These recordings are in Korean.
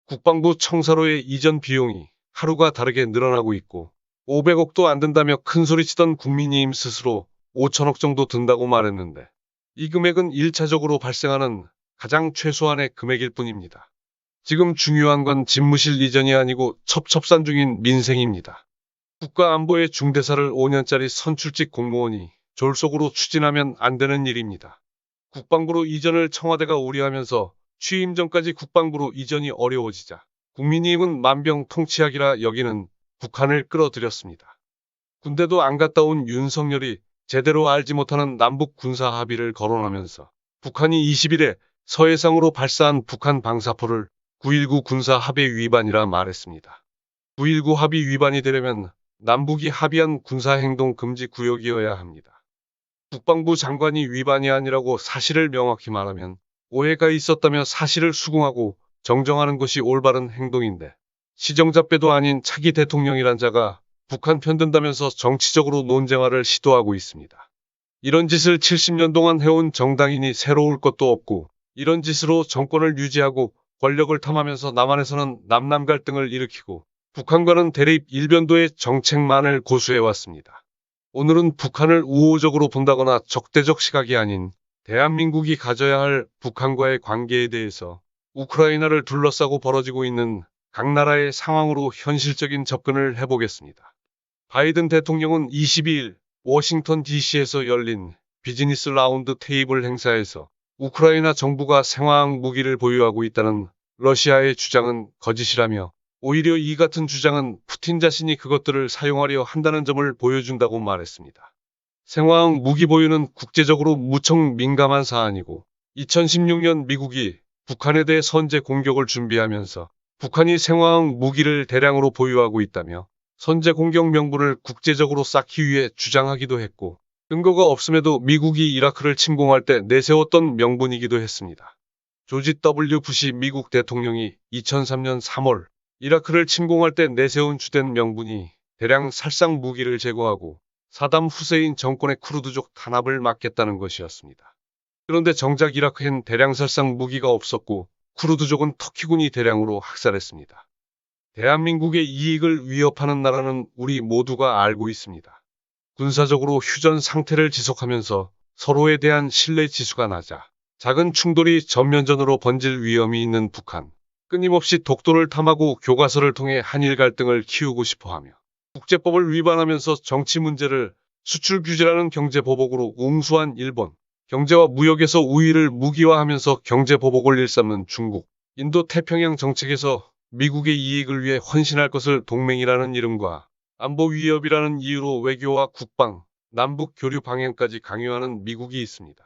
국방부 청사로의 이전 비용이 하루가 다르게 늘어나고 있고 500억도 안 든다며 큰소리치던 국민의힘 스스로 5천억 정도 든다고 말했는데 이 금액은 1차적으로 발생하는 가장 최소한의 금액일 뿐입니다. 지금 중요한 건 집무실 이전이 아니고 첩첩산 중인 민생입니다. 국가안보의 중대사를 5년짜리 선출직 공무원이 졸속으로 추진하면 안 되는 일입니다. 국방부로 이전을 청와대가 우려하면서 취임 전까지 국방부로 이전이 어려워지자 국민의힘은 만병통치약이라 여기는 북한을 끌어들였습니다. 군대도 안 갔다 온 윤석열이 제대로 알지 못하는 남북 군사 합의를 거론하면서 북한이 20일에 서해상으로 발사한 북한 방사포를 9.19 군사 합의 위반이라 말했습니다. 9.19 합의 위반이 되려면 남북이 합의한 군사행동 금지 구역이어야 합니다. 국방부 장관이 위반이 아니라고 사실을 명확히 말하면 오해가 있었다며 사실을 수긍하고 정정하는 것이 올바른 행동인데 시정잡배도 아닌 차기 대통령이란 자가 북한 편든다면서 정치적으로 논쟁화를 시도하고 있습니다. 이런 짓을 70년 동안 해온 정당인이 새로울 것도 없고 이런 짓으로 정권을 유지하고 권력을 탐하면서 남한에서는 남남 갈등을 일으키고 북한과는 대립 일변도의 정책만을 고수해왔습니다. 오늘은 북한을 우호적으로 본다거나 적대적 시각이 아닌 대한민국이 가져야 할 북한과의 관계에 대해서 우크라이나를 둘러싸고 벌어지고 있는 각 나라의 상황으로 현실적인 접근을 해보겠습니다. 바이든 대통령은 22일 워싱턴 DC에서 열린 비즈니스 라운드 테이블 행사에서 우크라이나 정부가 생화학 무기를 보유하고 있다는 러시아의 주장은 거짓이라며 오히려 이 같은 주장은 푸틴 자신이 그것들을 사용하려 한다는 점을 보여준다고 말했습니다. 생화학 무기 보유는 국제적으로 무척 민감한 사안이고 2016년 미국이 북한에 대해 선제 공격을 준비하면서 북한이 생화학 무기를 대량으로 보유하고 있다며 선제 공격 명분을 국제적으로 쌓기 위해 주장하기도 했고 근거가 없음에도 미국이 이라크를 침공할 때 내세웠던 명분이기도 했습니다. 조지 W. 부시 미국 대통령이 2003년 3월 이라크를 침공할 때 내세운 주된 명분이 대량 살상 무기를 제거하고 사담 후세인 정권의 쿠르드족 탄압을 막겠다는 것이었습니다. 그런데 정작 이라크엔 대량 살상 무기가 없었고 쿠르드족은 터키군이 대량으로 학살했습니다. 대한민국의 이익을 위협하는 나라는 우리 모두가 알고 있습니다. 군사적으로 휴전 상태를 지속하면서 서로에 대한 신뢰 지수가 낮아 작은 충돌이 전면전으로 번질 위험이 있는 북한. 끊임없이 독도를 탐하고 교과서를 통해 한일 갈등을 키우고 싶어하며 국제법을 위반하면서 정치 문제를 수출 규제라는 경제보복으로 웅수한 일본. 경제와 무역에서 우위를 무기화하면서 경제보복을 일삼는 중국. 인도태평양 정책에서 미국의 이익을 위해 헌신할 것을 동맹이라는 이름과 안보 위협이라는 이유로 외교와 국방, 남북 교류 방향까지 강요하는 미국이 있습니다.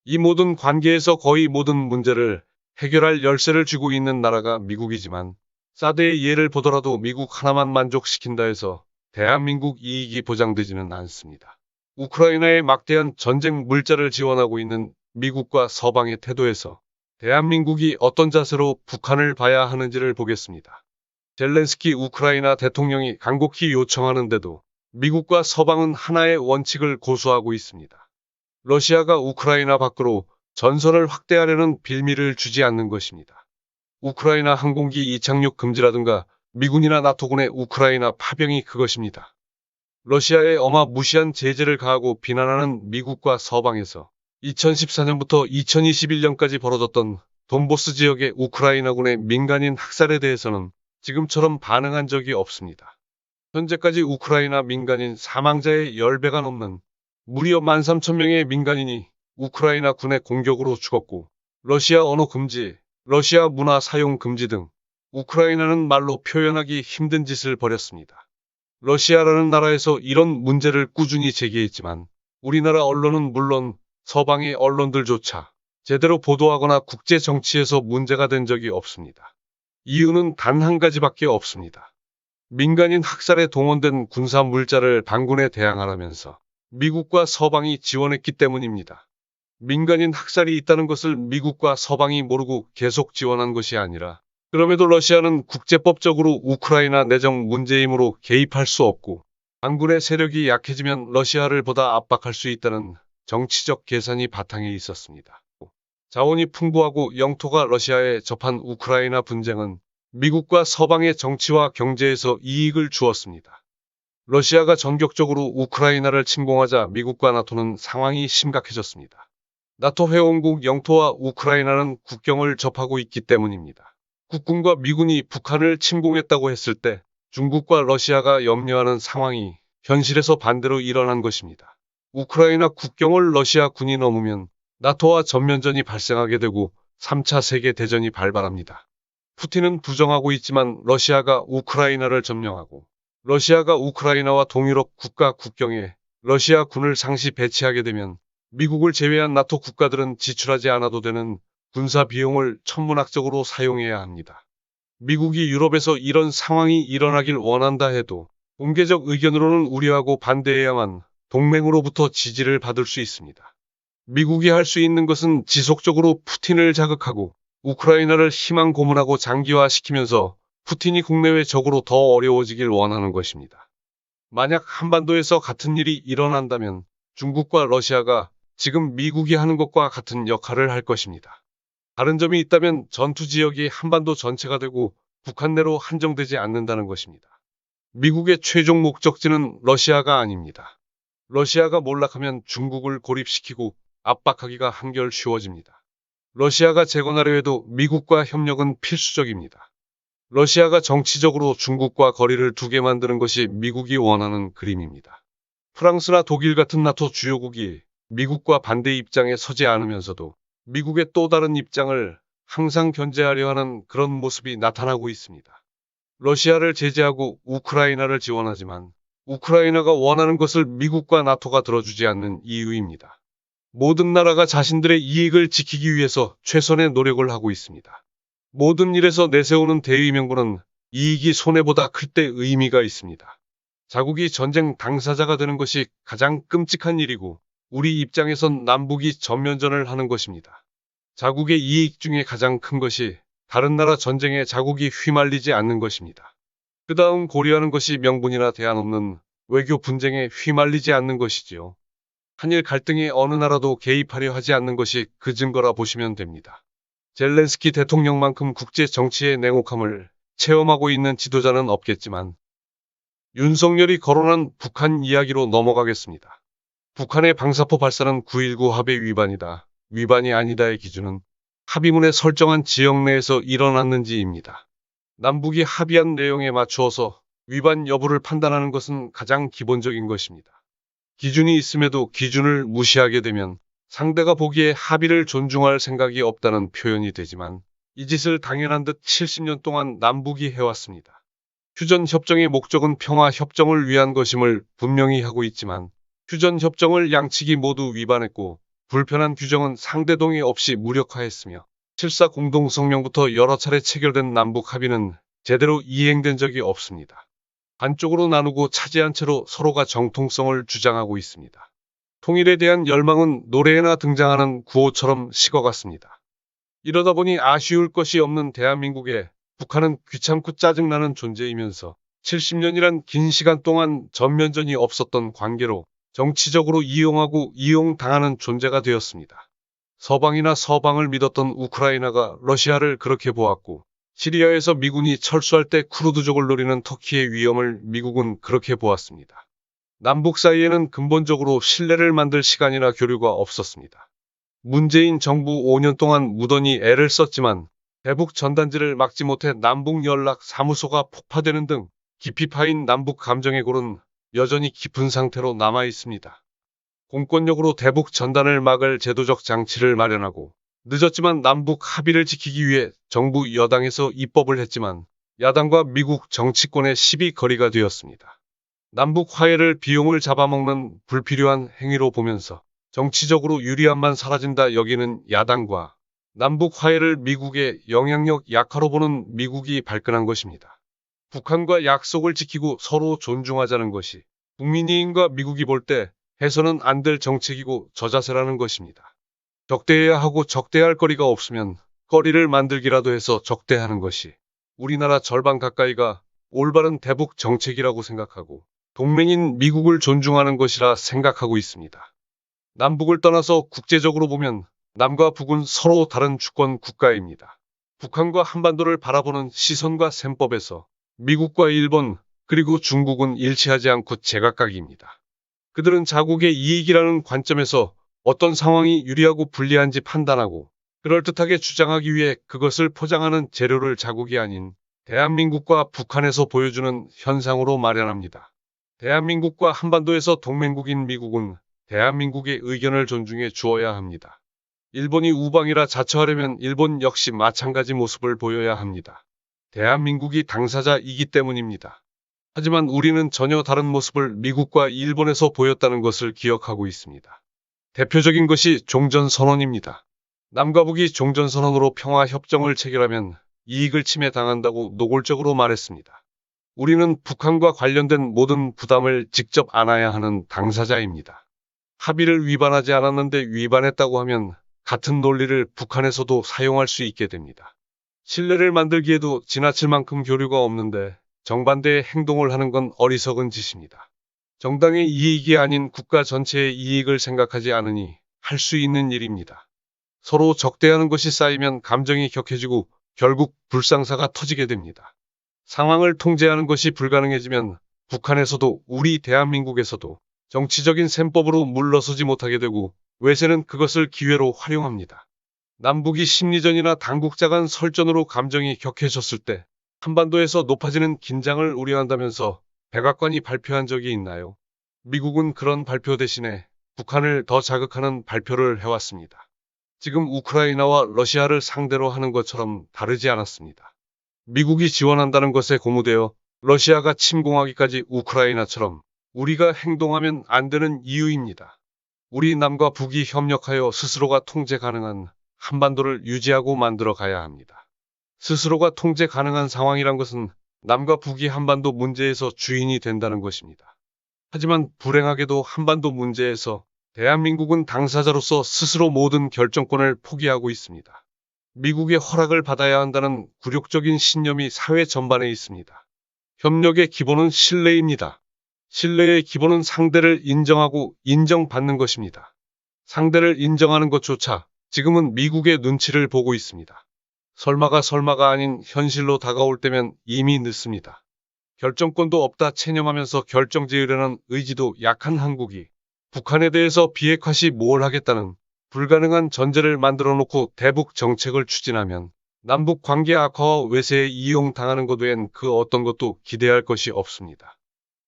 이 모든 관계에서 거의 모든 문제를 해결할 열쇠를 쥐고 있는 나라가 미국이지만 사드의 예를 보더라도 미국 하나만 만족시킨다 해서 대한민국 이익이 보장되지는 않습니다. 우크라이나에 막대한 전쟁 물자를 지원하고 있는 미국과 서방의 태도에서 대한민국이 어떤 자세로 북한을 봐야 하는지를 보겠습니다. 젤렌스키 우크라이나 대통령이 간곡히 요청하는데도 미국과 서방은 하나의 원칙을 고수하고 있습니다. 러시아가 우크라이나 밖으로 전선을 확대하려는 빌미를 주지 않는 것입니다. 우크라이나 항공기 이착륙 금지라든가 미군이나 나토군의 우크라이나 파병이 그것입니다. 러시아에 어마무시한 제재를 가하고 비난하는 미국과 서방에서 2014년부터 2021년까지 벌어졌던 돈보스 지역의 우크라이나군의 민간인 학살에 대해서는 지금처럼 반응한 적이 없습니다. 현재까지 우크라이나 민간인 사망자의 10배가 넘는 무려 13,000명의 민간인이 우크라이나 군의 공격으로 죽었고 러시아 언어 금지, 러시아 문화 사용 금지 등 우크라이나는 말로 표현하기 힘든 짓을 벌였습니다. 러시아라는 나라에서 이런 문제를 꾸준히 제기했지만 우리나라 언론은 물론 서방의 언론들조차 제대로 보도하거나 국제 정치에서 문제가 된 적이 없습니다. 이유는 단 한 가지밖에 없습니다. 민간인 학살에 동원된 군사 물자를 반군에 대항하라면서 미국과 서방이 지원했기 때문입니다. 민간인 학살이 있다는 것을 미국과 서방이 모르고 계속 지원한 것이 아니라 그럼에도 러시아는 국제법적으로 우크라이나 내정 문제이므로 개입할 수 없고 반군의 세력이 약해지면 러시아를 보다 압박할 수 있다는 정치적 계산이 바탕에 있었습니다. 자원이 풍부하고 영토가 러시아에 접한 우크라이나 분쟁은 미국과 서방의 정치와 경제에서 이익을 주었습니다. 러시아가 전격적으로 우크라이나를 침공하자 미국과 나토는 상황이 심각해졌습니다. 나토 회원국 영토와 우크라이나는 국경을 접하고 있기 때문입니다. 국군과 미군이 북한을 침공했다고 했을 때 중국과 러시아가 염려하는 상황이 현실에서 반대로 일어난 것입니다. 우크라이나 국경을 러시아 군이 넘으면 나토와 전면전이 발생하게 되고 3차 세계대전이 발발합니다. 푸틴은 부정하고 있지만 러시아가 우크라이나를 점령하고 러시아가 우크라이나와 동유럽 국가 국경에 러시아 군을 상시 배치하게 되면 미국을 제외한 나토 국가들은 지출하지 않아도 되는 군사 비용을 천문학적으로 사용해야 합니다. 미국이 유럽에서 이런 상황이 일어나길 원한다 해도 공개적 의견으로는 우려하고 반대해야만 동맹으로부터 지지를 받을 수 있습니다. 미국이 할 수 있는 것은 지속적으로 푸틴을 자극하고 우크라이나를 희망 고문하고 장기화시키면서 푸틴이 국내외 적으로 더 어려워지길 원하는 것입니다. 만약 한반도에서 같은 일이 일어난다면 중국과 러시아가 지금 미국이 하는 것과 같은 역할을 할 것입니다. 다른 점이 있다면 전투 지역이 한반도 전체가 되고 북한 내로 한정되지 않는다는 것입니다. 미국의 최종 목적지는 러시아가 아닙니다. 러시아가 몰락하면 중국을 고립시키고 압박하기가 한결 쉬워집니다. 러시아가 재건하려 해도 미국과 협력은 필수적입니다. 러시아가 정치적으로 중국과 거리를 두게 만드는 것이 미국이 원하는 그림입니다. 프랑스나 독일 같은 나토 주요국이 미국과 반대 입장에 서지 않으면서도 미국의 또 다른 입장을 항상 견제하려 하는 그런 모습이 나타나고 있습니다. 러시아를 제재하고 우크라이나를 지원하지만 우크라이나가 원하는 것을 미국과 나토가 들어주지 않는 이유입니다. 모든 나라가 자신들의 이익을 지키기 위해서 최선의 노력을 하고 있습니다. 모든 일에서 내세우는 대의 명분은 이익이 손해보다 클 때 의미가 있습니다. 자국이 전쟁 당사자가 되는 것이 가장 끔찍한 일이고 우리 입장에선 남북이 전면전을 하는 것입니다. 자국의 이익 중에 가장 큰 것이 다른 나라 전쟁에 자국이 휘말리지 않는 것입니다. 그 다음 고려하는 것이 명분이나 대안 없는 외교 분쟁에 휘말리지 않는 것이지요. 한일 갈등에 어느 나라도 개입하려 하지 않는 것이 그 증거라 보시면 됩니다. 젤렌스키 대통령만큼 국제 정치의 냉혹함을 체험하고 있는 지도자는 없겠지만 윤석열이 거론한 북한 이야기로 넘어가겠습니다. 북한의 방사포 발사는 9.19 합의 위반이다. 위반이 아니다의 기준은 합의문에 설정한 지역 내에서 일어났는지입니다. 남북이 합의한 내용에 맞추어서 위반 여부를 판단하는 것은 가장 기본적인 것입니다. 기준이 있음에도 기준을 무시하게 되면 상대가 보기에 합의를 존중할 생각이 없다는 표현이 되지만 이 짓을 당연한 듯 70년 동안 남북이 해왔습니다. 휴전협정의 목적은 평화협정을 위한 것임을 분명히 하고 있지만 휴전협정을 양측이 모두 위반했고 불편한 규정은 상대 동의 없이 무력화했으며 7.4 공동성명부터 여러 차례 체결된 남북 합의는 제대로 이행된 적이 없습니다. 반쪽으로 나누고 차지한 채로 서로가 정통성을 주장하고 있습니다. 통일에 대한 열망은 노래에나 등장하는 구호처럼 식어갔습니다. 이러다 보니 아쉬울 것이 없는 대한민국에 북한은 귀찮고 짜증나는 존재이면서 70년이란 긴 시간 동안 전면전이 없었던 관계로 정치적으로 이용하고 이용당하는 존재가 되었습니다. 서방이나 서방을 믿었던 우크라이나가 러시아를 그렇게 보았고 시리아에서 미군이 철수할 때 쿠르드족을 노리는 터키의 위험을 미국은 그렇게 보았습니다. 남북 사이에는 근본적으로 신뢰를 만들 시간이나 교류가 없었습니다. 문재인 정부 5년 동안 무던히 애를 썼지만 대북 전단지를 막지 못해 남북 연락 사무소가 폭파되는 등 깊이 파인 남북 감정의 골은 여전히 깊은 상태로 남아 있습니다. 공권력으로 대북 전단을 막을 제도적 장치를 마련하고 늦었지만 남북 합의를 지키기 위해 정부 여당에서 입법을 했지만 야당과 미국 정치권의 시비거리가 되었습니다. 남북 화해를 비용을 잡아먹는 불필요한 행위로 보면서 정치적으로 유리함만 사라진다 여기는 야당과 남북 화해를 미국의 영향력 약화로 보는 미국이 발끈한 것입니다. 북한과 약속을 지키고 서로 존중하자는 것이 국민의힘과 미국이 볼 때 해서는 안 될 정책이고 저자세라는 것입니다. 적대해야 하고 적대할 거리가 없으면 거리를 만들기라도 해서 적대하는 것이 우리나라 절반 가까이가 올바른 대북 정책이라고 생각하고 동맹인 미국을 존중하는 것이라 생각하고 있습니다. 남북을 떠나서 국제적으로 보면 남과 북은 서로 다른 주권 국가입니다. 북한과 한반도를 바라보는 시선과 셈법에서 미국과 일본 그리고 중국은 일치하지 않고 제각각입니다. 그들은 자국의 이익이라는 관점에서 어떤 상황이 유리하고 불리한지 판단하고 그럴듯하게 주장하기 위해 그것을 포장하는 재료를 자국이 아닌 대한민국과 북한에서 보여주는 현상으로 마련합니다. 대한민국과 한반도에서 동맹국인 미국은 대한민국의 의견을 존중해 주어야 합니다. 일본이 우방이라 자처하려면 일본 역시 마찬가지 모습을 보여야 합니다. 대한민국이 당사자이기 때문입니다. 하지만 우리는 전혀 다른 모습을 미국과 일본에서 보였다는 것을 기억하고 있습니다. 대표적인 것이 종전선언입니다. 남과 북이 종전선언으로 평화협정을 체결하면 이익을 침해당한다고 노골적으로 말했습니다. 우리는 북한과 관련된 모든 부담을 직접 안아야 하는 당사자입니다. 합의를 위반하지 않았는데 위반했다고 하면 같은 논리를 북한에서도 사용할 수 있게 됩니다. 신뢰를 만들기에도 지나칠 만큼 교류가 없는데 정반대의 행동을 하는 건 어리석은 짓입니다. 정당의 이익이 아닌 국가 전체의 이익을 생각하지 않으니 할 수 있는 일입니다. 서로 적대하는 것이 쌓이면 감정이 격해지고 결국 불상사가 터지게 됩니다. 상황을 통제하는 것이 불가능해지면 북한에서도 우리 대한민국에서도 정치적인 셈법으로 물러서지 못하게 되고 외세는 그것을 기회로 활용합니다. 남북이 심리전이나 당국자 간 설전으로 감정이 격해졌을 때 한반도에서 높아지는 긴장을 우려한다면서 백악관이 발표한 적이 있나요? 미국은 그런 발표 대신에 북한을 더 자극하는 발표를 해왔습니다. 지금 우크라이나와 러시아를 상대로 하는 것처럼 다르지 않았습니다. 미국이 지원한다는 것에 고무되어 러시아가 침공하기까지 우크라이나처럼 우리가 행동하면 안 되는 이유입니다. 우리 남과 북이 협력하여 스스로가 통제 가능한 한반도를 유지하고 만들어 가야 합니다. 스스로가 통제 가능한 상황이란 것은 남과 북이 한반도 문제에서 주인이 된다는 것입니다. 하지만 불행하게도 한반도 문제에서 대한민국은 당사자로서 스스로 모든 결정권을 포기하고 있습니다. 미국의 허락을 받아야 한다는 굴욕적인 신념이 사회 전반에 있습니다. 협력의 기본은 신뢰입니다. 신뢰의 기본은 상대를 인정하고 인정받는 것입니다. 상대를 인정하는 것조차 지금은 미국의 눈치를 보고 있습니다. 설마가 아닌 현실로 다가올 때면 이미 늦습니다. 결정권도 없다 체념하면서 결정지으려는 의지도 약한 한국이 북한에 대해서 비핵화시 뭘 하겠다는 불가능한 전제를 만들어 놓고 대북 정책을 추진하면 남북 관계 악화와 외세에 이용당하는 것 외엔 그 어떤 것도 기대할 것이 없습니다.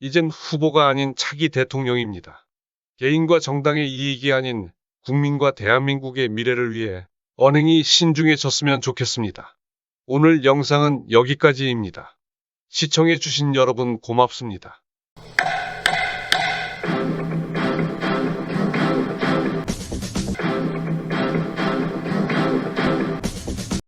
이젠 후보가 아닌 차기 대통령입니다. 개인과 정당의 이익이 아닌 국민과 대한민국의 미래를 위해 언행이 신중해졌으면 좋겠습니다. 오늘 영상은 여기까지입니다. 시청해주신 여러분 고맙습니다.